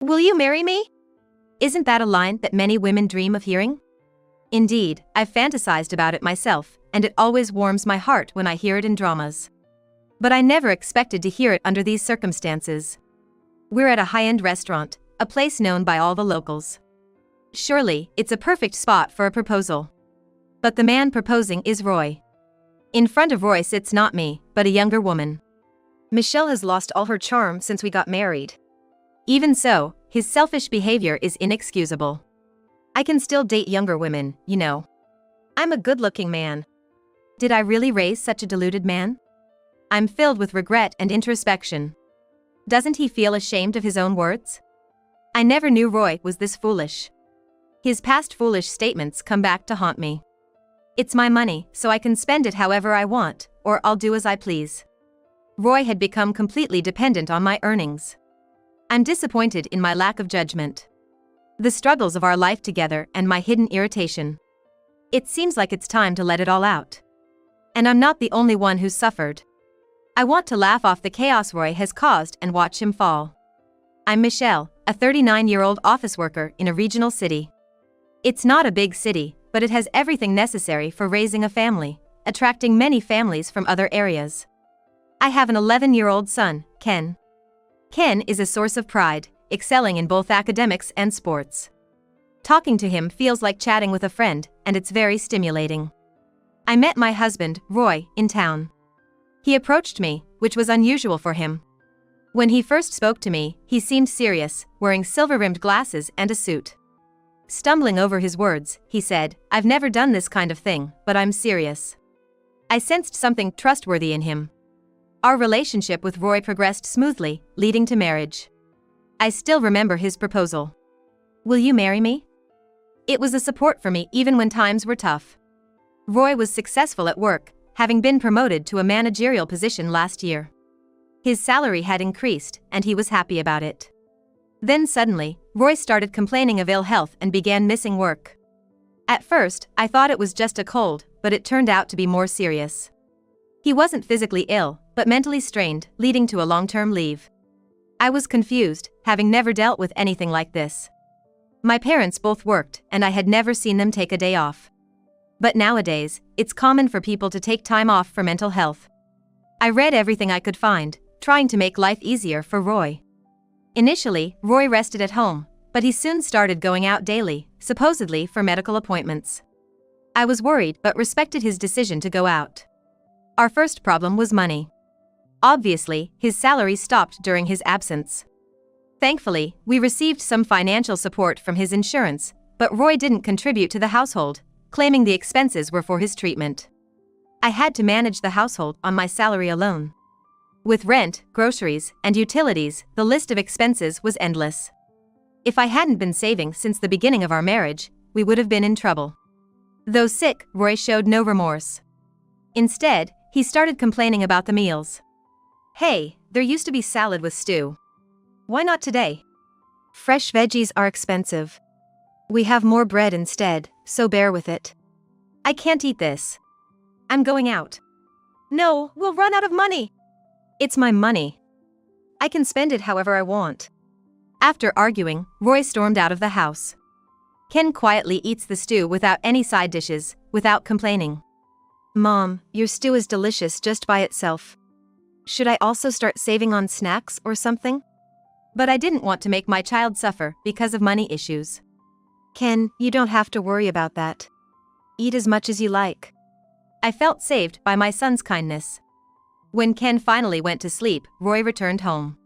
Will you marry me? Isn't that a line that many women dream of hearing? Indeed, I've fantasized about it myself, and it always warms my heart when I hear it in dramas. But I never expected to hear it under these circumstances. We're at a high-end restaurant, a place known by all the locals. Surely, it's a perfect spot for a proposal. But the man proposing is Roy. In front of Roy sits not me, but a younger woman. Michelle has lost all her charm since we got married. Even so, his selfish behavior is inexcusable. I can still date younger women, you know. I'm a good-looking man. Did I really raise such a deluded man? I'm filled with regret and introspection. Doesn't he feel ashamed of his own words? I never knew Roy was this foolish. His past foolish statements come back to haunt me. It's my money, so I can spend it however I want, or I'll do as I please. Roy had become completely dependent on my earnings. I'm disappointed in my lack of judgment. The struggles of our life together and my hidden irritation. It seems like it's time to let it all out. And I'm not the only one who's suffered. I want to laugh off the chaos Roy has caused and watch him fall. I'm Michelle, a 39-year-old office worker in a regional city. It's not a big city, but it has everything necessary for raising a family, attracting many families from other areas. I have an 11-year-old son, Ken. Ken is a source of pride, excelling in both academics and sports. Talking to him feels like chatting with a friend, and it's very stimulating. I met my husband, Roy, in town. He approached me, which was unusual for him. When he first spoke to me, he seemed serious, wearing silver-rimmed glasses and a suit. Stumbling over his words, he said, "I've never done this kind of thing, but I'm serious." I sensed something trustworthy in him. Our relationship with Roy progressed smoothly, leading to marriage. I still remember his proposal. "Will you marry me?" It was a support for me even when times were tough. Roy was successful at work, having been promoted to a managerial position last year. His salary had increased, and he was happy about it. Then suddenly, Roy started complaining of ill health and began missing work. At first, I thought it was just a cold, but it turned out to be more serious. He wasn't physically ill, but mentally strained, leading to a long-term leave. I was confused, having never dealt with anything like this. My parents both worked, and I had never seen them take a day off. But nowadays, it's common for people to take time off for mental health. I read everything I could find, trying to make life easier for Roy. Initially, Roy rested at home, but he soon started going out daily, supposedly for medical appointments. I was worried but respected his decision to go out. Our first problem was money. Obviously, his salary stopped during his absence. Thankfully, we received some financial support from his insurance, but Roy didn't contribute to the household, claiming the expenses were for his treatment. I had to manage the household on my salary alone. With rent, groceries, and utilities, the list of expenses was endless. If I hadn't been saving since the beginning of our marriage, we would have been in trouble. Though sick, Roy showed no remorse. Instead, he started complaining about the meals. "Hey, there used to be salad with stew. Why not today? Fresh veggies are expensive. We have more bread instead, so bear with it. I can't eat this. I'm going out." "No, we'll run out of money." "It's my money. I can spend it however I want." After arguing, Roy stormed out of the house. Ken quietly eats the stew without any side dishes, without complaining. "Mom, your stew is delicious just by itself. Should I also start saving on snacks or something?" But I didn't want to make my child suffer because of money issues. "Ken, you don't have to worry about that. Eat as much as you like." I felt saved by my son's kindness. When Ken finally went to sleep, Roy returned home.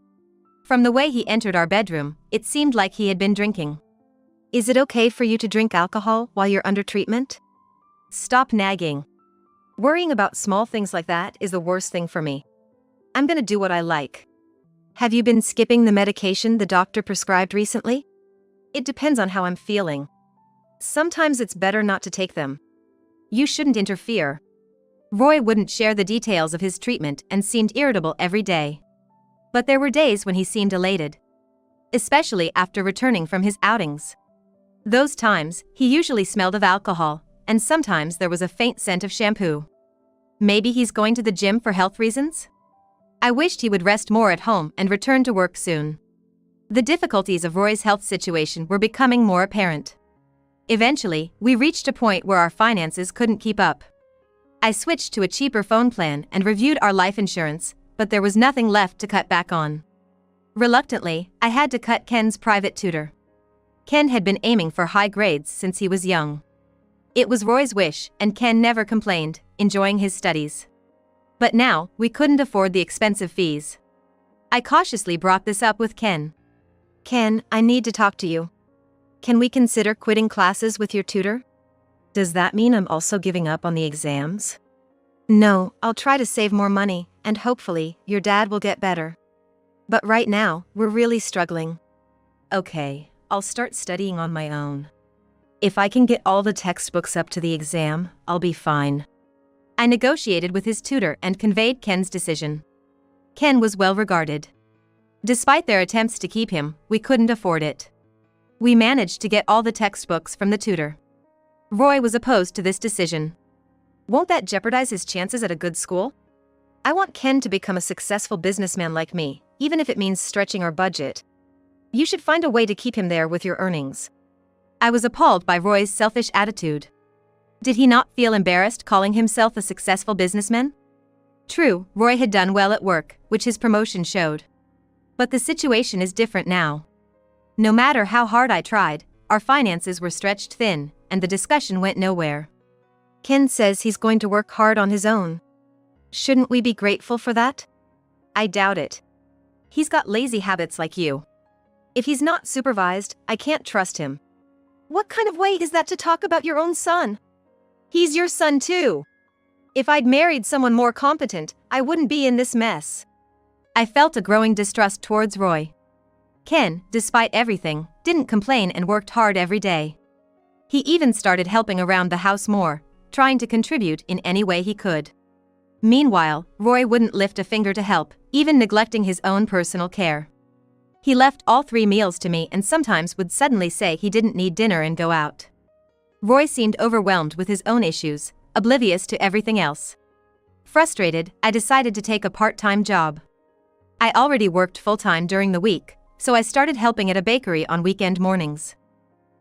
From the way he entered our bedroom, it seemed like he had been drinking. "Is it okay for you to drink alcohol while you're under treatment?" "Stop nagging. Worrying about small things like that is the worst thing for me. I'm gonna do what I like." "Have you been skipping the medication the doctor prescribed recently?" "It depends on how I'm feeling. Sometimes it's better not to take them." "You shouldn't interfere." Roy wouldn't share the details of his treatment and seemed irritable every day. But there were days when he seemed elated. Especially after returning from his outings. Those times, he usually smelled of alcohol, and sometimes there was a faint scent of shampoo. Maybe he's going to the gym for health reasons? I wished he would rest more at home and return to work soon. The difficulties of Roy's health situation were becoming more apparent. Eventually, we reached a point where our finances couldn't keep up. I switched to a cheaper phone plan and reviewed our life insurance, but there was nothing left to cut back on. Reluctantly, I had to cut Ken's private tutor. Ken had been aiming for high grades since he was young. It was Roy's wish, and Ken never complained, enjoying his studies. But now, we couldn't afford the expensive fees. I cautiously brought this up with Ken. "Ken, I need to talk to you. Can we consider quitting classes with your tutor?" "Does that mean I'm also giving up on the exams?" "No, I'll try to save more money, and hopefully, your dad will get better. But right now, we're really struggling." "Okay, I'll start studying on my own. If I can get all the textbooks up to the exam, I'll be fine." I negotiated with his tutor and conveyed Ken's decision. Ken was well regarded. Despite their attempts to keep him, we couldn't afford it. We managed to get all the textbooks from the tutor. Roy was opposed to this decision. "Won't that jeopardize his chances at a good school? I want Ken to become a successful businessman like me, even if it means stretching our budget. You should find a way to keep him there with your earnings." I was appalled by Roy's selfish attitude. Did he not feel embarrassed calling himself a successful businessman? True, Roy had done well at work, which his promotion showed. But the situation is different now. No matter how hard I tried, our finances were stretched thin, and the discussion went nowhere. "Ken says he's going to work hard on his own. Shouldn't we be grateful for that?" "I doubt it. He's got lazy habits like you. If he's not supervised, I can't trust him." "What kind of way is that to talk about your own son? He's your son too. If I'd married someone more competent, I wouldn't be in this mess." I felt a growing distrust towards Roy. Ken, despite everything, didn't complain and worked hard every day. He even started helping around the house more, trying to contribute in any way he could. Meanwhile, Roy wouldn't lift a finger to help, even neglecting his own personal care. He left all 3 meals to me and sometimes would suddenly say he didn't need dinner and go out. Roy seemed overwhelmed with his own issues, oblivious to everything else. Frustrated, I decided to take a part-time job. I already worked full-time during the week, so I started helping at a bakery on weekend mornings.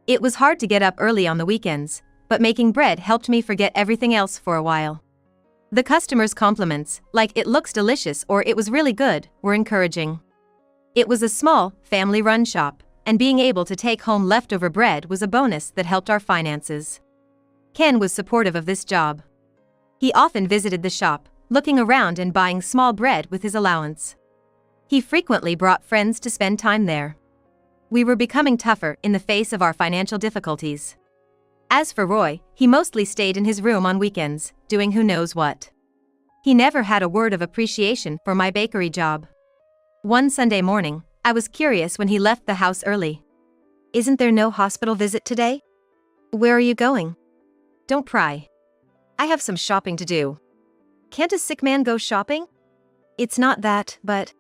It was hard to get up early on the weekends, but making bread helped me forget everything else for a while. The customers' compliments, like "it looks delicious" or "it was really good," were encouraging. It was a small, family-run shop, and being able to take home leftover bread was a bonus that helped our finances. Ken was supportive of this job. He often visited the shop, looking around and buying small bread with his allowance. He frequently brought friends to spend time there. We were becoming tougher in the face of our financial difficulties. As for Roy, he mostly stayed in his room on weekends, doing who knows what. He never had a word of appreciation for my bakery job. One Sunday morning, I was curious when he left the house early. "Isn't there no hospital visit today? Where are you going?" "Don't pry. I have some shopping to do." "Can't a sick man go shopping?" "It's not that, but..."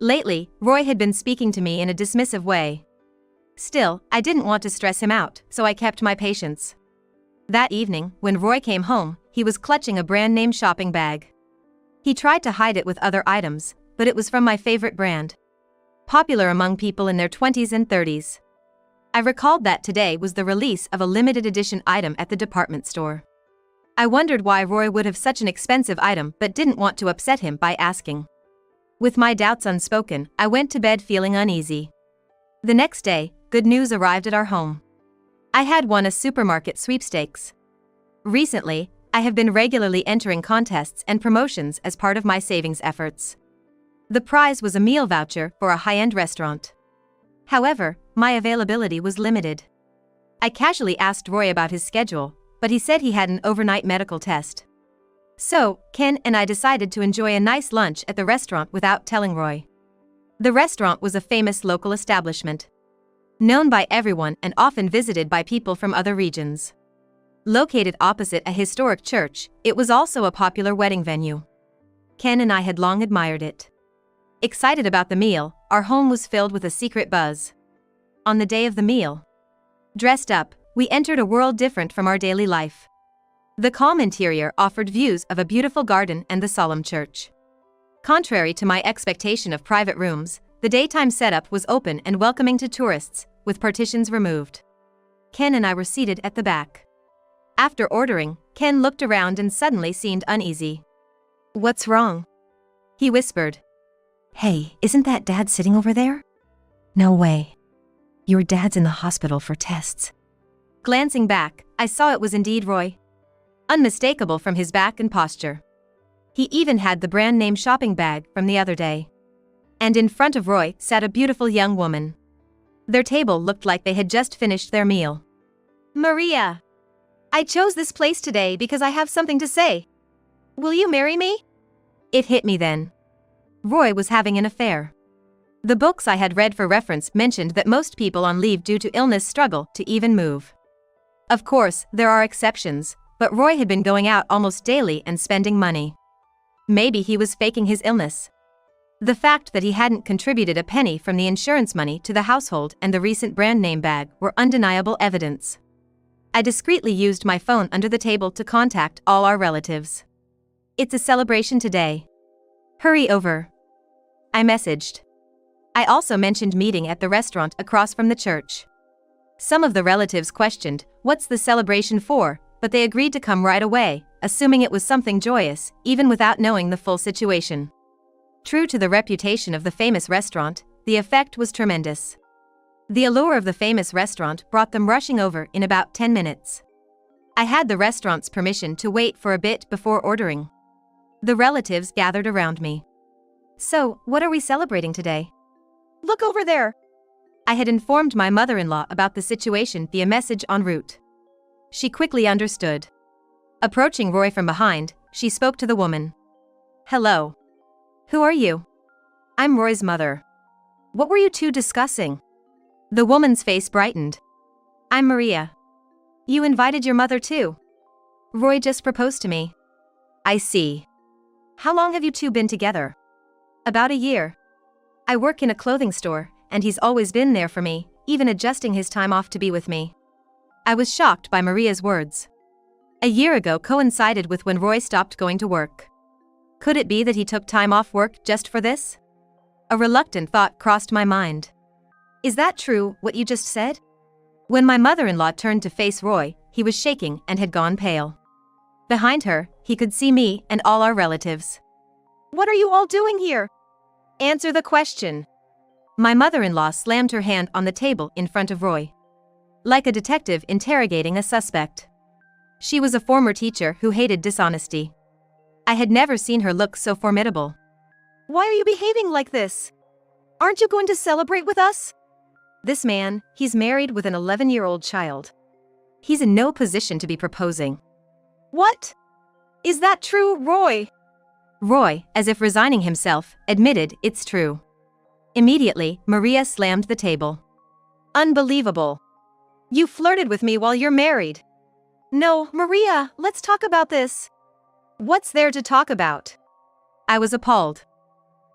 Lately, Roy had been speaking to me in a dismissive way. Still, I didn't want to stress him out, so I kept my patience. That evening, when Roy came home, he was clutching a brand-name shopping bag. He tried to hide it with other items, but it was from my favorite brand. Popular among people in their 20s and 30s. I recalled that today was the release of a limited edition item at the department store. I wondered why Roy would have such an expensive item but didn't want to upset him by asking. With my doubts unspoken, I went to bed feeling uneasy. The next day, good news arrived at our home. I had won a supermarket sweepstakes. Recently, I have been regularly entering contests and promotions as part of my savings efforts. The prize was a meal voucher for a high-end restaurant. However, my availability was limited. I casually asked Roy about his schedule, but he said he had an overnight medical test. So, Ken and I decided to enjoy a nice lunch at the restaurant without telling Roy. The restaurant was a famous local establishment, known by everyone and often visited by people from other regions. Located opposite a historic church, it was also a popular wedding venue. Ken and I had long admired it. Excited about the meal, our home was filled with a secret buzz. On the day of the meal, dressed up, we entered a world different from our daily life. The calm interior offered views of a beautiful garden and the solemn church. Contrary to my expectation of private rooms, The daytime setup was open and welcoming to tourists, with partitions removed. Ken and I were seated at the back. After ordering, Ken looked around and suddenly seemed uneasy. "What's wrong?" he whispered. "Hey, isn't that Dad sitting over there?" "No way. Your dad's in the hospital for tests." Glancing back, I saw it was indeed Roy. Unmistakable from his back and posture. He even had the brand name shopping bag from the other day. And in front of Roy sat a beautiful young woman. Their table looked like they had just finished their meal. "Maria, I chose this place today because I have something to say. Will you marry me?" It hit me then. Roy was having an affair. The books I had read for reference mentioned that most people on leave due to illness struggle to even move. Of course, there are exceptions, but Roy had been going out almost daily and spending money. Maybe he was faking his illness. The fact that he hadn't contributed a penny from the insurance money to the household and the recent brand name bag were undeniable evidence. I discreetly used my phone under the table to contact all our relatives. "It's a celebration today. Hurry over," I messaged. I also mentioned meeting at the restaurant across from the church. Some of the relatives questioned, "What's the celebration for?" but they agreed to come right away, assuming it was something joyous, even without knowing the full situation. True to the reputation of the famous restaurant, the effect was tremendous. The allure of the famous restaurant brought them rushing over in about 10 minutes. I had the restaurant's permission to wait for a bit before ordering. The relatives gathered around me. "So, what are we celebrating today?" "Look over there." I had informed my mother-in-law about the situation via message en route. She quickly understood. Approaching Roy from behind, she spoke to the woman. "Hello. Who are you?" "I'm Roy's mother." "What were you two discussing?" The woman's face brightened. "I'm Maria." "You invited your mother too?" "Roy just proposed to me." "I see. How long have you two been together?" "About a year. I work in a clothing store, and he's always been there for me, even adjusting his time off to be with me." I was shocked by Maria's words. A year ago coincided with when Roy stopped going to work. Could it be that he took time off work just for this? A reluctant thought crossed my mind. "Is that true, what you just said?" When my mother-in-law turned to face Roy, he was shaking and had gone pale. Behind her, he could see me and all our relatives. "What are you all doing here?" "Answer the question." My mother-in-law slammed her hand on the table in front of Roy. Like a detective interrogating a suspect. She was a former teacher who hated dishonesty. I had never seen her look so formidable. "Why are you behaving like this? Aren't you going to celebrate with us?" "This man, he's married with an 11-year-old child. He's in no position to be proposing." "What? Is that true, Roy?" Roy, as if resigning himself, admitted it's true. Immediately, Maria slammed the table. "Unbelievable. You flirted with me while you're married." "No, Maria, let's talk about this." "What's there to talk about?" I was appalled.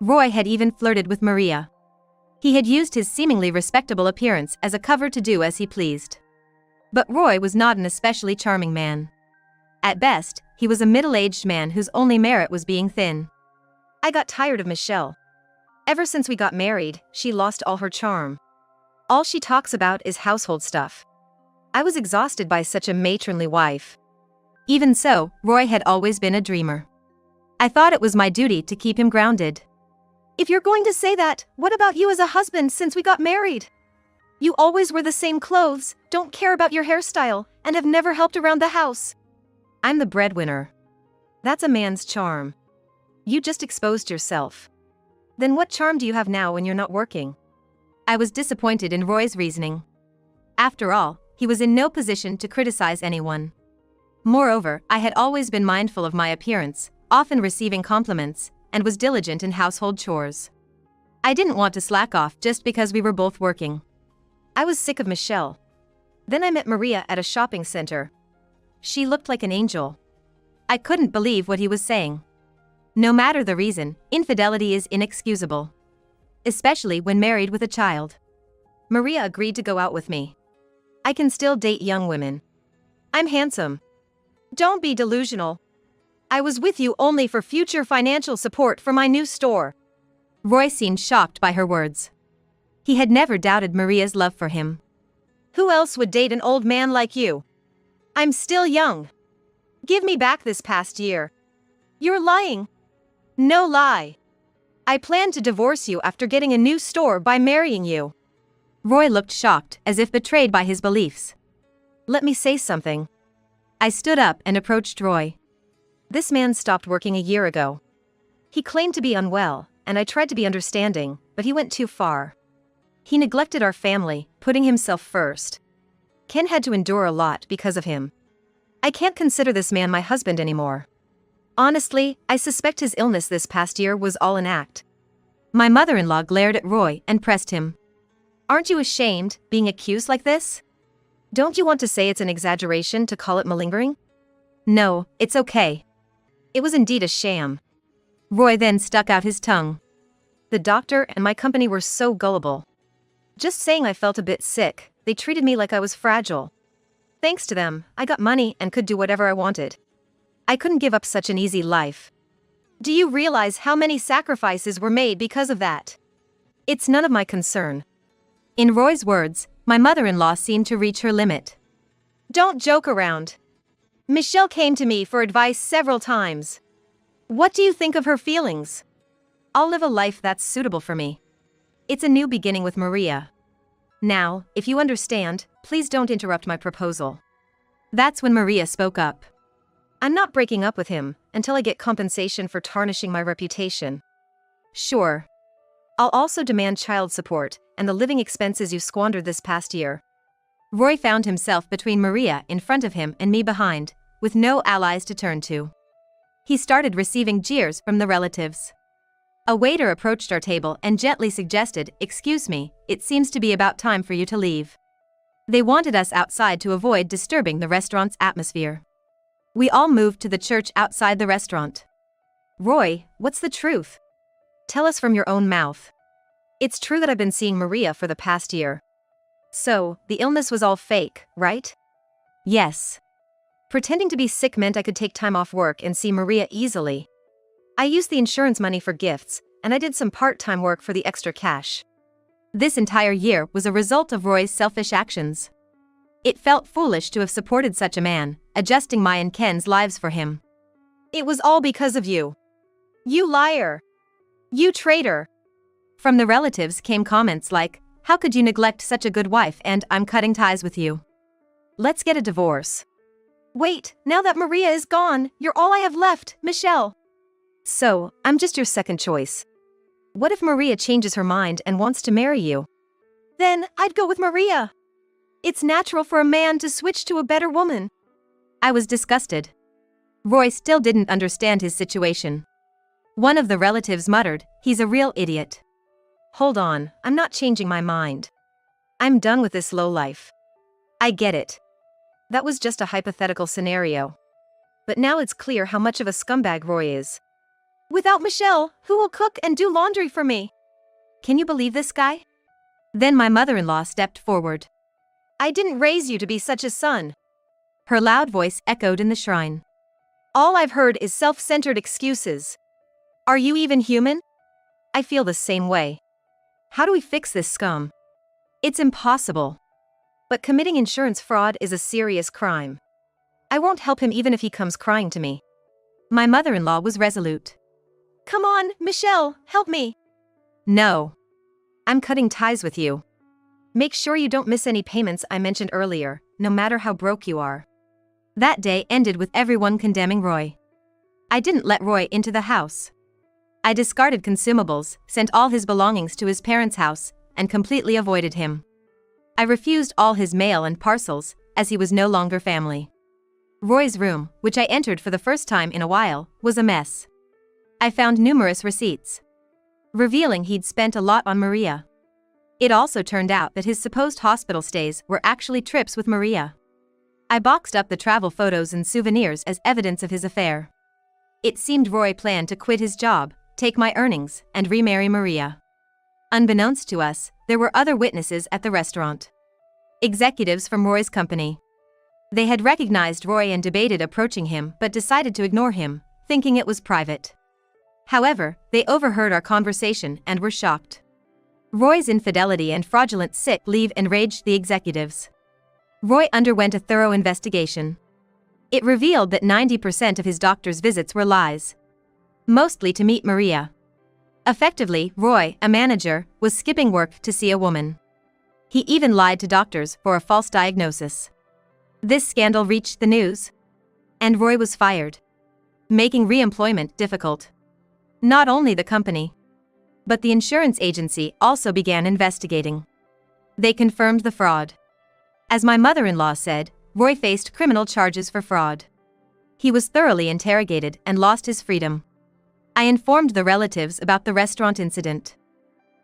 Roy had even flirted with Maria. He had used his seemingly respectable appearance as a cover to do as he pleased. But Roy was not an especially charming man. At best, he was a middle-aged man whose only merit was being thin. I got tired of Michelle. Ever since we got married, she lost all her charm. All she talks about is household stuff. I was exhausted by such a matronly wife. Even so, Roy had always been a dreamer. I thought it was my duty to keep him grounded. "If you're going to say that, what about you as a husband since we got married? You always wear the same clothes, don't care about your hairstyle, and have never helped around the house." "I'm the breadwinner. That's a man's charm. You just exposed yourself. Then what charm do you have now when you're not working?" I was disappointed in Roy's reasoning. After all, he was in no position to criticize anyone. Moreover, I had always been mindful of my appearance, often receiving compliments, and was diligent in household chores. I didn't want to slack off just because we were both working. I was sick of Michelle. Then I met Maria at a shopping center. She looked like an angel. I couldn't believe what he was saying. No matter the reason, infidelity is inexcusable. Especially when married with a child. Maria agreed to go out with me. I can still date young women. I'm handsome. Don't be delusional. I was with you only for future financial support for my new store. Roy seemed shocked by her words. He had never doubted Maria's love for him. Who else would date an old man like you? I'm still young. Give me back this past year. You're lying. No lie. I plan to divorce you after getting a new store by marrying you. Roy looked shocked, as if betrayed by his beliefs. Let me say something. I stood up and approached Roy. This man stopped working a year ago. He claimed to be unwell, and I tried to be understanding, but he went too far. He neglected our family, putting himself first. Ken had to endure a lot because of him. I can't consider this man my husband anymore. Honestly, I suspect his illness this past year was all an act. My mother-in-law glared at Roy and pressed him. Aren't you ashamed, being accused like this? Don't you want to say it's an exaggeration to call it malingering? No, it's okay. It was indeed a sham. Roy then stuck out his tongue. The doctor and my company were so gullible. Just saying I felt a bit sick, they treated me like I was fragile. Thanks to them, I got money and could do whatever I wanted. I couldn't give up such an easy life. Do you realize how many sacrifices were made because of that? It's none of my concern. In Roy's words, my mother-in-law seemed to reach her limit. Don't joke around. Michelle came to me for advice several times. What do you think of her feelings? I'll live a life that's suitable for me. It's a new beginning with Maria. Now, if you understand, please don't interrupt my proposal. That's when Maria spoke up. I'm not breaking up with him until I get compensation for tarnishing my reputation. Sure. I'll also demand child support and the living expenses you squandered this past year. Roy found himself between Maria in front of him and me behind, with no allies to turn to. He started receiving jeers from the relatives. A waiter approached our table and gently suggested, "Excuse me, it seems to be about time for you to leave." They wanted us outside to avoid disturbing the restaurant's atmosphere. We all moved to the church outside the restaurant. Roy, what's the truth? Tell us from your own mouth. It's true that I've been seeing Maria for the past year. So, the illness was all fake, right? Yes. Pretending to be sick meant I could take time off work and see Maria easily. I used the insurance money for gifts, and I did some part-time work for the extra cash. This entire year was a result of Roy's selfish actions. It felt foolish to have supported such a man, adjusting my and Ken's lives for him. It was all because of you. You liar. You traitor. From the relatives came comments like, "How could you neglect such a good wife?" and "I'm cutting ties with you. Let's get a divorce." Wait, now that Maria is gone, you're all I have left, Michelle. So, I'm just your second choice. What if Maria changes her mind and wants to marry you? Then, I'd go with Maria. It's natural for a man to switch to a better woman. I was disgusted. Roy still didn't understand his situation. One of the relatives muttered, "He's a real idiot." Hold on, I'm not changing my mind. I'm done with this lowlife. I get it. That was just a hypothetical scenario. But now it's clear how much of a scumbag Roy is. Without Michelle, who will cook and do laundry for me? Can you believe this guy? Then my mother-in-law stepped forward. I didn't raise you to be such a son. Her loud voice echoed in the shrine. All I've heard is self-centered excuses. Are you even human? I feel the same way. How do we fix this scum? It's impossible. But committing insurance fraud is a serious crime. I won't help him even if he comes crying to me. My mother-in-law was resolute. Come on, Michelle, help me. No. I'm cutting ties with you. Make sure you don't miss any payments I mentioned earlier, no matter how broke you are. That day ended with everyone condemning Roy. I didn't let Roy into the house. I discarded consumables, sent all his belongings to his parents' house, and completely avoided him. I refused all his mail and parcels, as he was no longer family. Roy's room, which I entered for the first time in a while, was a mess. I found numerous receipts, revealing he'd spent a lot on Maria. It also turned out that his supposed hospital stays were actually trips with Maria. I boxed up the travel photos and souvenirs as evidence of his affair. It seemed Roy planned to quit his job, take my earnings, and remarry Maria. Unbeknownst to us, there were other witnesses at the restaurant. Executives from Roy's company. They had recognized Roy and debated approaching him but decided to ignore him, thinking it was private. However, they overheard our conversation and were shocked. Roy's infidelity and fraudulent sick leave enraged the executives. Roy underwent a thorough investigation. It revealed that 90% of his doctor's visits were lies. Mostly to meet Maria. Effectively, Roy, a manager, was skipping work to see a woman. He even lied to doctors for a false diagnosis. This scandal reached the news. And Roy was fired. Making re-employment difficult. Not only the company, but the insurance agency also began investigating. They confirmed the fraud. As my mother-in-law said, Roy faced criminal charges for fraud. He was thoroughly interrogated and lost his freedom. I informed the relatives about the restaurant incident.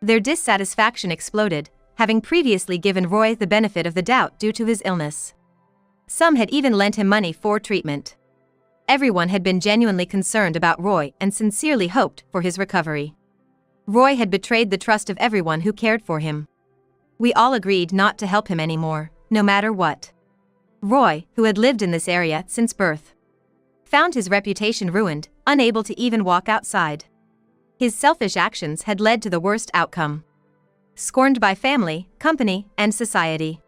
Their dissatisfaction exploded, having previously given Roy the benefit of the doubt due to his illness. Some had even lent him money for treatment. Everyone had been genuinely concerned about Roy and sincerely hoped for his recovery. Roy had betrayed the trust of everyone who cared for him. We all agreed not to help him anymore, no matter what. Roy, who had lived in this area since birth, found his reputation ruined, unable to even walk outside. His selfish actions had led to the worst outcome. Scorned by family, company, and society.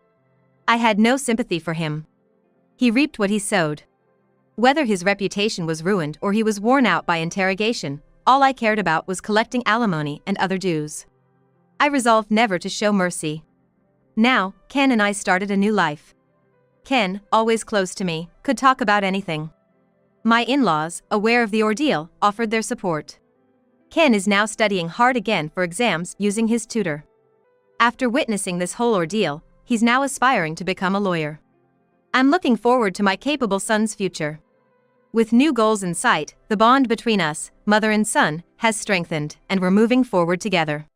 I had no sympathy for him. He reaped what he sowed. Whether his reputation was ruined or he was worn out by interrogation, all I cared about was collecting alimony and other dues. I resolved never to show mercy. Now, Ken and I started a new life. Ken, always close to me, could talk about anything. My in-laws, aware of the ordeal, offered their support. Ken is now studying hard again for exams using his tutor. After witnessing this whole ordeal, he's now aspiring to become a lawyer. I'm looking forward to my capable son's future. With new goals in sight, the bond between us, mother and son, has strengthened, and we're moving forward together.